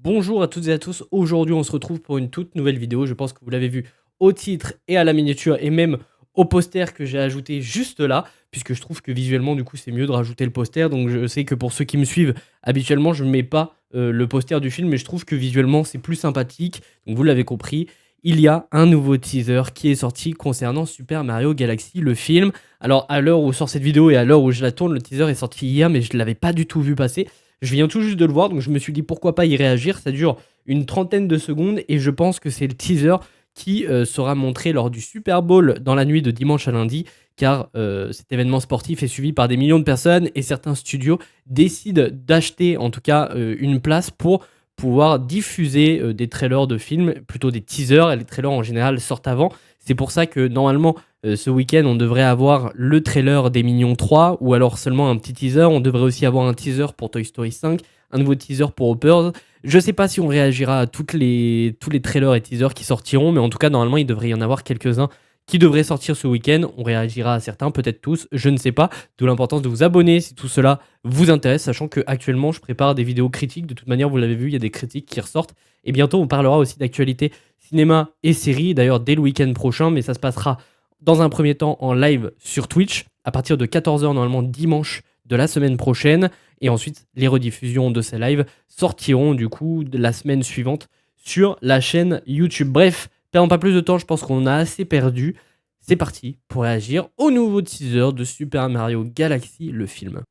Bonjour à toutes et à tous, aujourd'hui on se retrouve pour une toute nouvelle vidéo, je pense que vous l'avez vu au titre et à la miniature et même au poster que j'ai ajouté juste là, puisque je trouve que visuellement du coup c'est mieux de rajouter le poster, donc je sais que pour ceux qui me suivent, habituellement je ne mets pas le poster du film, mais je trouve que visuellement c'est plus sympathique, donc vous l'avez compris, il y a un nouveau teaser qui est sorti concernant Super Mario Galaxy, le film. Alors à l'heure où sort cette vidéo et à l'heure où je la tourne, le teaser est sorti hier, mais je ne l'avais pas du tout vu passer. Je viens tout juste de le voir, donc je me suis dit pourquoi pas y réagir. Ça dure une trentaine de secondes et je pense que c'est le teaser qui sera montré lors du Super Bowl dans la nuit de dimanche à lundi, car cet événement sportif est suivi par des millions de personnes et certains studios décident d'acheter en tout cas une place pour pouvoir diffuser des trailers de films, plutôt des teasers, et les trailers en général sortent avant. C'est pour ça que normalement ce week-end on devrait avoir le trailer des Minions 3 ou alors seulement un petit teaser. On devrait aussi avoir un teaser pour Toy Story 5, un nouveau teaser pour Hoppers. Je sais pas si on réagira à tous les trailers et teasers qui sortiront, mais en tout cas normalement il devrait y en avoir quelques-uns qui devraient sortir ce week-end. On réagira à certains, peut-être tous, je ne sais pas. D'où l'importance de vous abonner si tout cela vous intéresse, sachant que actuellement je prépare des vidéos critiques. De toute manière, vous l'avez vu, il y a des critiques qui ressortent. Et bientôt, on parlera aussi d'actualité cinéma et séries, d'ailleurs dès le week-end prochain, mais ça se passera dans un premier temps en live sur Twitch, à partir de 14h normalement dimanche de la semaine prochaine. Et ensuite, les rediffusions de ces lives sortiront du coup de la semaine suivante sur la chaîne YouTube. Bref, perdons pas plus de temps, je pense qu'on a assez perdu. C'est parti pour réagir au nouveau teaser de Super Mario Galaxy, le film.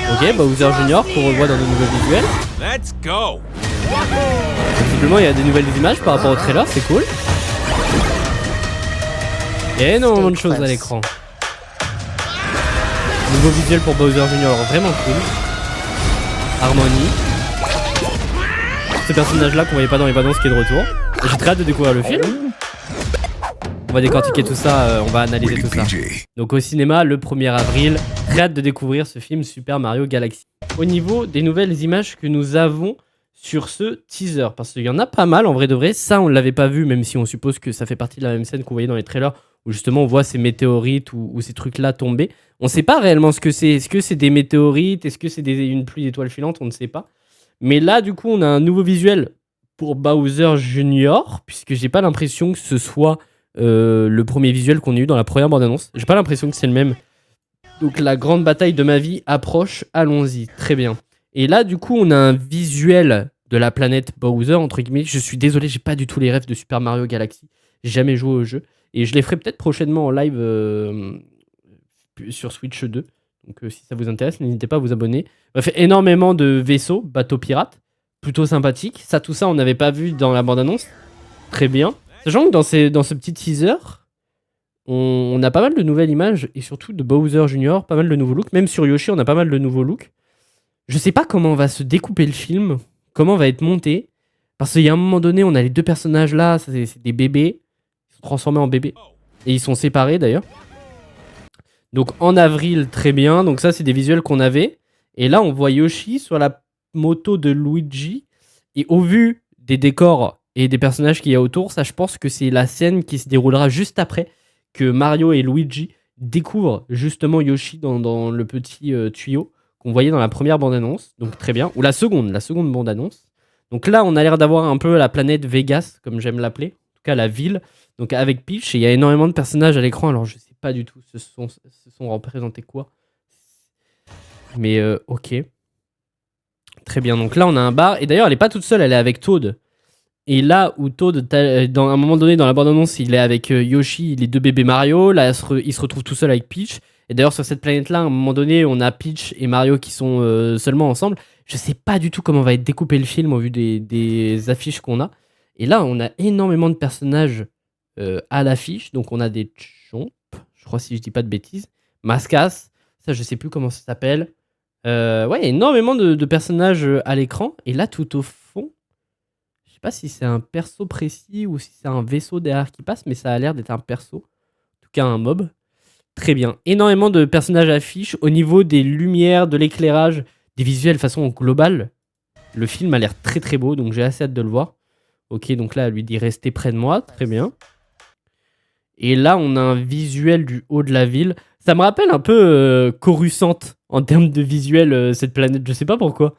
Ok, Bowser Jr. qu'on revoit dans de nouveaux visuels. Let's go. Visiblement, il y a des nouvelles images par rapport au trailer, c'est cool. Il y a énormément de choses à l'écran. Nouveau visuel pour Bowser Jr. vraiment cool. Harmony. Ce personnage-là qu'on voyait pas dans les bandes qui est de retour. J'ai très hâte de découvrir le film. On va décortiquer tout ça, on va analyser tout ça. Donc au cinéma, le 1er avril, très hâte de découvrir ce film Super Mario Galaxy. Au niveau des nouvelles images que nous avons sur ce teaser, parce qu'il y en a pas mal en vrai de vrai, ça on l'avait pas vu, même si on suppose que ça fait partie de la même scène qu'on voyait dans les trailers, où justement on voit ces météorites ou ces trucs-là tomber. On sait pas réellement ce que c'est. Est-ce que c'est des météorites? Est-ce que c'est une pluie d'étoiles filantes? On ne sait pas. Mais là, du coup, on a un nouveau visuel pour Bowser Jr., puisque j'ai pas l'impression que ce soit le premier visuel qu'on a eu dans la première bande-annonce. J'ai pas l'impression que c'est le même. Donc la grande bataille de ma vie approche, allons-y, très bien. Et là, du coup, on a un visuel de la planète Bowser, entre guillemets. Je suis désolé, j'ai pas du tout les rêves de Super Mario Galaxy. J'ai jamais joué au jeu. Et je les ferai peut-être prochainement en live sur Switch 2. Donc si ça vous intéresse, n'hésitez pas à vous abonner. Bref, énormément de vaisseaux, bateaux pirates. Plutôt sympathique. Ça, tout ça, on n'avait pas vu dans la bande-annonce. Très bien. Sachant que dans ce petit teaser, on a pas mal de nouvelles images. Et surtout de Bowser Jr., pas mal de nouveaux looks. Même sur Yoshi, on a pas mal de nouveaux looks. Je sais pas comment va se découper le film. Comment va être monté. Parce qu'il y a un moment donné, on a les deux personnages là. C'est des bébés. Ils sont transformés en bébés. Et ils sont séparés d'ailleurs. Donc en avril, très bien. Donc ça, c'est des visuels qu'on avait. Et là, on voit Yoshi sur la moto de Luigi. Et au vu des décors et des personnages qu'il y a autour, ça, je pense que c'est la scène qui se déroulera juste après que Mario et Luigi découvrent justement Yoshi dans le petit tuyau qu'on voyait dans la première bande-annonce. Donc très bien. Ou la seconde bande-annonce. Donc là, on a l'air d'avoir un peu la planète Vegas, comme j'aime l'appeler. En tout cas, la ville. Donc avec Peach, et il y a énormément de personnages à l'écran. Alors je sais pas du tout ce sont représentés quoi. Mais ok. Très bien, donc là on a un bar. Et d'ailleurs elle est pas toute seule, elle est avec Toad. Et là où Toad, dans un moment donné dans la bande-annonce, il est avec Yoshi, les deux bébés Mario. Là il se retrouve tout seul avec Peach. Et d'ailleurs sur cette planète-là, à un moment donné, on a Peach et Mario qui sont seulement ensemble. Je sais pas du tout comment va être découpé le film au vu des affiches qu'on a. Et là on a énormément de personnages à l'affiche. Donc on a des Chomp, je crois si je dis pas de bêtises. Mascas, ça je sais plus comment ça s'appelle. Ouais, énormément de personnages à l'écran. Et là, tout au fond, je sais pas si c'est un perso précis ou si c'est un vaisseau derrière qui passe, mais ça a l'air d'être un perso. En tout cas, un mob. Très bien. Énormément de personnages affiches. Au niveau des lumières, de l'éclairage, des visuels de façon globale, le film a l'air très très beau, donc j'ai assez hâte de le voir. Ok, donc là, elle lui dit restez près de moi. Très bien. Et là, on a un visuel du haut de la ville. Ça me rappelle un peu Coruscant en termes de visuel, cette planète, je sais pas pourquoi.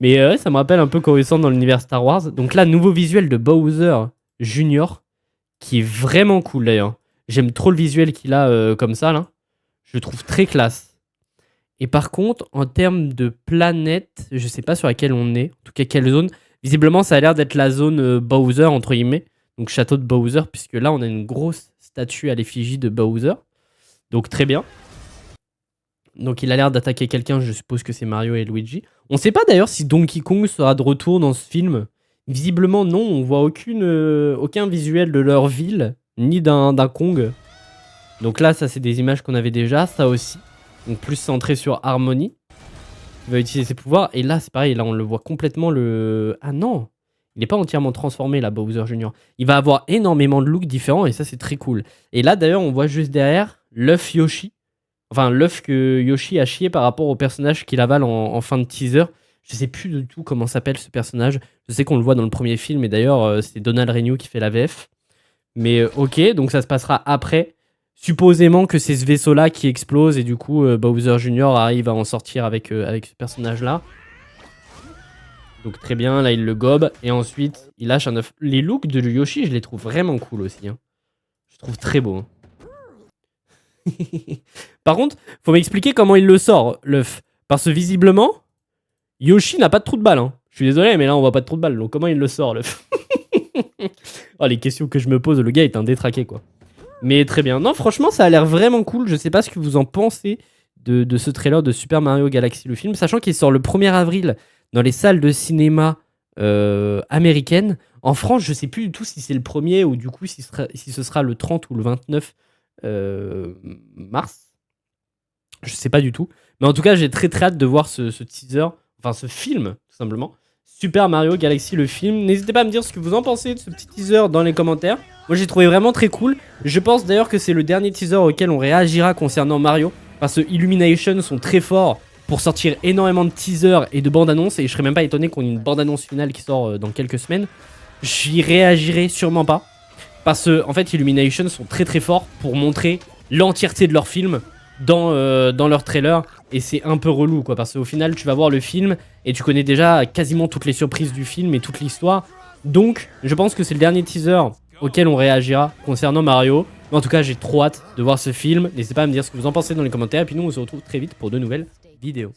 Mais ouais, ça me rappelle un peu Coruscant dans l'univers Star Wars. Donc là, nouveau visuel de Bowser Junior, qui est vraiment cool d'ailleurs. J'aime trop le visuel qu'il a comme ça, là. Je le trouve très classe. Et par contre, en termes de planète, je sais pas sur laquelle on est. En tout cas, quelle zone. Visiblement, ça a l'air d'être la zone Bowser, entre guillemets. Donc château de Bowser, puisque là, on a une grosse statue à l'effigie de Bowser. Donc très bien. Donc il a l'air d'attaquer quelqu'un, je suppose que c'est Mario et Luigi. On sait pas d'ailleurs si Donkey Kong sera de retour dans ce film. Visiblement non, on voit aucun visuel de leur ville, ni d'un Kong. Donc là, ça c'est des images qu'on avait déjà, ça aussi. Donc plus centré sur Harmony, qui va utiliser ses pouvoirs. Et là c'est pareil, là on le voit complètement le... Ah non, il n'est pas entièrement transformé là, Bowser Jr. Il va avoir énormément de looks différents et ça c'est très cool. Et là d'ailleurs on voit juste derrière l'œuf Yoshi. Enfin, l'œuf que Yoshi a chié par rapport au personnage qu'il avale en fin de teaser. Je sais plus du tout comment s'appelle ce personnage. Je sais qu'on le voit dans le premier film, et d'ailleurs, c'est Donald Renew qui fait la VF. Mais ok, donc ça se passera après. Supposément que c'est ce vaisseau-là qui explose, et du coup, Bowser Jr. arrive à en sortir avec ce personnage-là. Donc très bien, là il le gobe, et ensuite il lâche un œuf. Les looks de Yoshi, je les trouve vraiment cool aussi. Hein. Je trouve très beau. Hein. Par contre, faut m'expliquer comment il le sort, l'œuf. Parce que visiblement, Yoshi n'a pas de trou de balle. Hein. Je suis désolé, mais là, on voit pas de trou de balle. Donc, comment il le sort, l'œuf? Oh, les questions que je me pose, le gars est un détraqué, quoi. Mais très bien. Non, franchement, ça a l'air vraiment cool. Je sais pas ce que vous en pensez de ce trailer de Super Mario Galaxy, le film. Sachant qu'il sort le 1er avril dans les salles de cinéma américaines. En France, je sais plus du tout si c'est le 1er ou du coup, si ce sera le 30 ou le 29 mars. Je sais pas du tout. Mais en tout cas, j'ai très très hâte de voir ce teaser, enfin ce film, tout simplement. Super Mario Galaxy, le film. N'hésitez pas à me dire ce que vous en pensez de ce petit teaser dans les commentaires. Moi, j'ai trouvé vraiment très cool. Je pense d'ailleurs que c'est le dernier teaser auquel on réagira concernant Mario. Parce que Illumination sont très forts pour sortir énormément de teasers et de bandes annonces. Et je serais même pas étonné qu'on ait une bande annonce finale qui sort dans quelques semaines. J'y réagirai sûrement pas. Parce que, en fait, Illumination sont très très forts pour montrer l'entièreté de leur film dans leur trailer. Et c'est un peu relou, quoi. Parce qu'au final, tu vas voir le film et tu connais déjà quasiment toutes les surprises du film et toute l'histoire. Donc, je pense que c'est le dernier teaser auquel on réagira concernant Mario. Mais en tout cas, j'ai trop hâte de voir ce film. N'hésitez pas à me dire ce que vous en pensez dans les commentaires. Et puis nous, on se retrouve très vite pour de nouvelles vidéos.